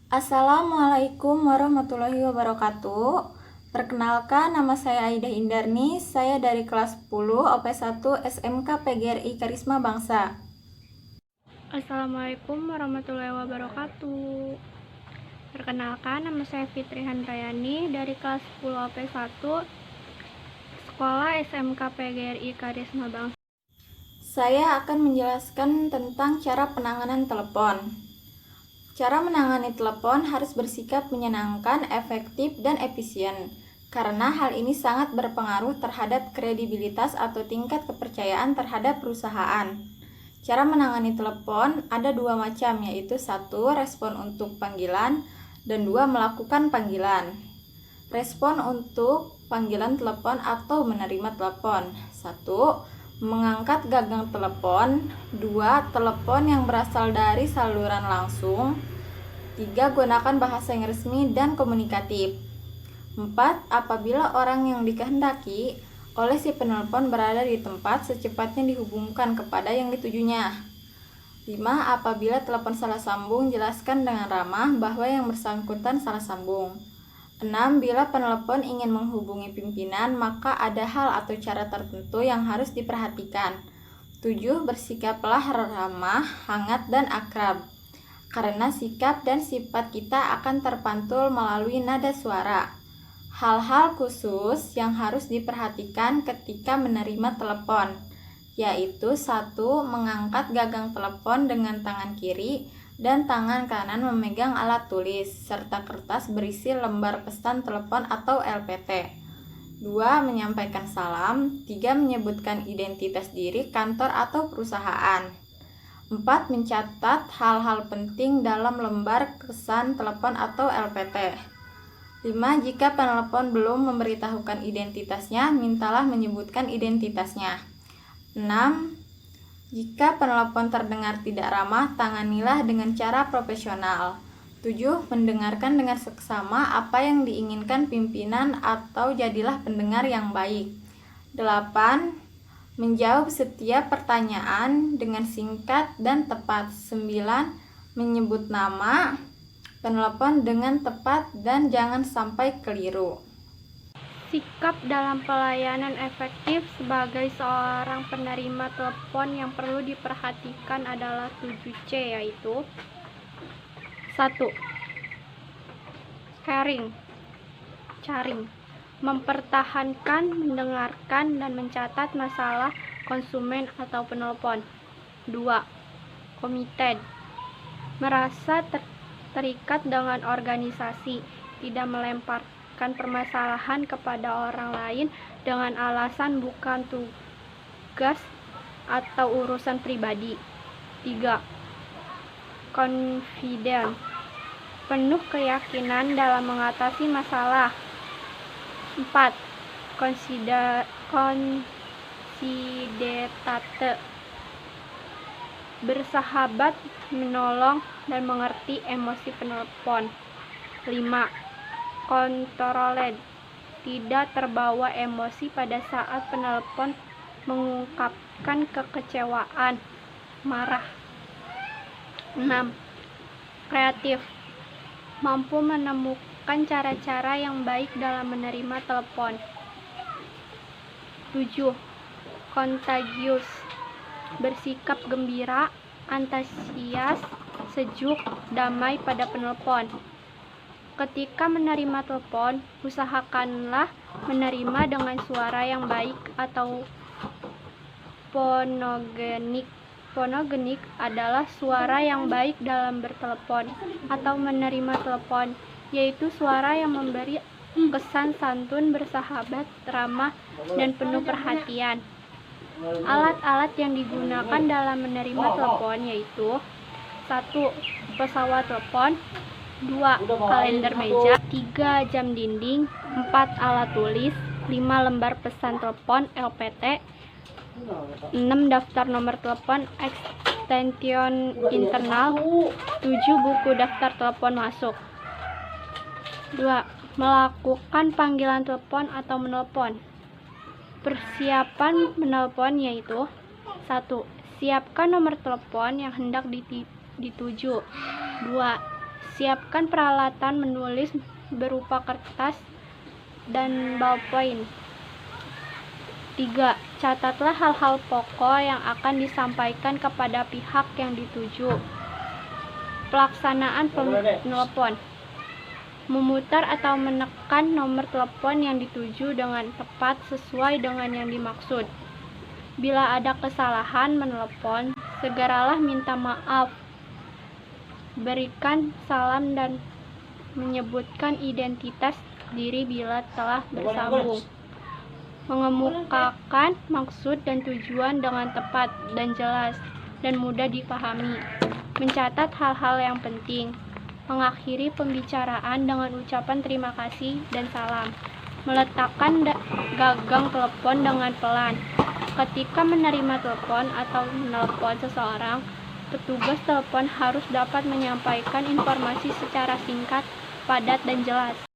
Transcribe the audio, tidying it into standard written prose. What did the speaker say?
Assalamualaikum warahmatullahi wabarakatuh. Perkenalkan, nama saya Aida Indarni. Saya dari kelas 10 OP1 SMK PGRI Karisma Bangsa. Assalamualaikum warahmatullahi wabarakatuh. Perkenalkan, nama saya Fitri Handrayani dari kelas 10 OP1 Sekolah SMK PGRI Karisma Bangsa. Saya akan menjelaskan tentang cara penanganan telepon. Cara menangani telepon harus bersikap menyenangkan, efektif, dan efisien, karena hal ini sangat berpengaruh terhadap kredibilitas atau tingkat kepercayaan terhadap perusahaan. Cara menangani telepon ada dua macam, yaitu satu, respon untuk panggilan, dan dua, melakukan panggilan. Respon untuk panggilan telepon atau menerima telepon. Satu, mengangkat gagang telepon. Dua, telepon yang berasal dari saluran langsung. Tiga, gunakan bahasa yang resmi dan komunikatif. Empat, apabila orang yang dikehendaki oleh si penelpon berada di tempat, secepatnya dihubungkan kepada yang ditujunya. 5. Apabila telepon salah sambung, jelaskan dengan ramah bahwa yang bersangkutan salah sambung. 6. Bila penelpon ingin menghubungi pimpinan, maka ada hal atau cara tertentu yang harus diperhatikan. 7. Bersikaplah ramah, hangat, dan akrab, karena sikap dan sifat kita akan terpantul melalui nada suara. Hal-hal khusus yang harus diperhatikan ketika menerima telepon, yaitu 1. Mengangkat gagang telepon dengan tangan kiri dan tangan kanan memegang alat tulis serta kertas berisi lembar pesan telepon atau LPT. 2. Menyampaikan salam. 3. Menyebutkan identitas diri, kantor atau perusahaan. 4. Mencatat hal-hal penting dalam lembar pesan telepon atau LPT. 5. Jika penelpon belum memberitahukan identitasnya, mintalah menyebutkan identitasnya. 6. Jika penelpon terdengar tidak ramah, tanganilah dengan cara profesional. 7. Mendengarkan dengan seksama apa yang diinginkan pimpinan atau jadilah pendengar yang baik. 8. Menjawab setiap pertanyaan dengan singkat dan tepat. 9. Menyebut nama penelpon dengan tepat dan jangan sampai keliru. Sikap dalam pelayanan efektif sebagai seorang penerima telepon yang perlu diperhatikan adalah 7C, yaitu 1. Caring, mempertahankan, mendengarkan, dan mencatat masalah konsumen atau penelpon. 2. Committed, merasa terikat dengan organisasi, tidak melemparkan permasalahan kepada orang lain dengan alasan bukan tugas atau urusan pribadi. 3. Confident, penuh keyakinan dalam mengatasi masalah. 4. Considerate, bersahabat, menolong, dan mengerti emosi penelpon. 5. Controlled, tidak terbawa emosi pada saat penelpon mengungkapkan kekecewaan, marah. 6. Kreatif, mampu menemukan cara-cara yang baik dalam menerima telepon. 7. Contagious, bersikap gembira, antusias, sejuk, damai pada penelpon. Ketika menerima telepon, usahakanlah menerima dengan suara yang baik atau fonogenik. Fonogenik adalah suara yang baik dalam bertelepon atau menerima telepon, yaitu suara yang memberi kesan santun, bersahabat, ramah, dan penuh perhatian. Alat-alat yang digunakan dalam menerima telepon yaitu 1. Pesawat telepon. 2. Kalender meja. 3. Jam dinding. 4. Alat tulis. 5. Lembar pesan telepon LPT. 6. Daftar nomor telepon extension internal. 7. Buku daftar telepon masuk. 2. Melakukan panggilan telepon atau menelpon. Persiapan menelpon yaitu 1. Siapkan nomor telepon yang hendak dituju. 2. Siapkan peralatan menulis berupa kertas dan ballpoint. 3. Catatlah hal-hal pokok yang akan disampaikan kepada pihak yang dituju. Pelaksanaan penelepon. Memutar atau menekan nomor telepon yang dituju dengan tepat sesuai dengan yang dimaksud. Bila ada kesalahan menelepon, segeralah minta maaf. Berikan salam dan menyebutkan identitas diri bila telah bersambung. Mengemukakan maksud dan tujuan dengan tepat dan jelas dan mudah dipahami. Mencatat hal-hal yang penting. Mengakhiri pembicaraan dengan ucapan terima kasih dan salam. Meletakkan gagang telepon dengan pelan. Ketika menerima telepon atau menelpon seseorang, petugas telepon harus dapat menyampaikan informasi secara singkat, padat, dan jelas.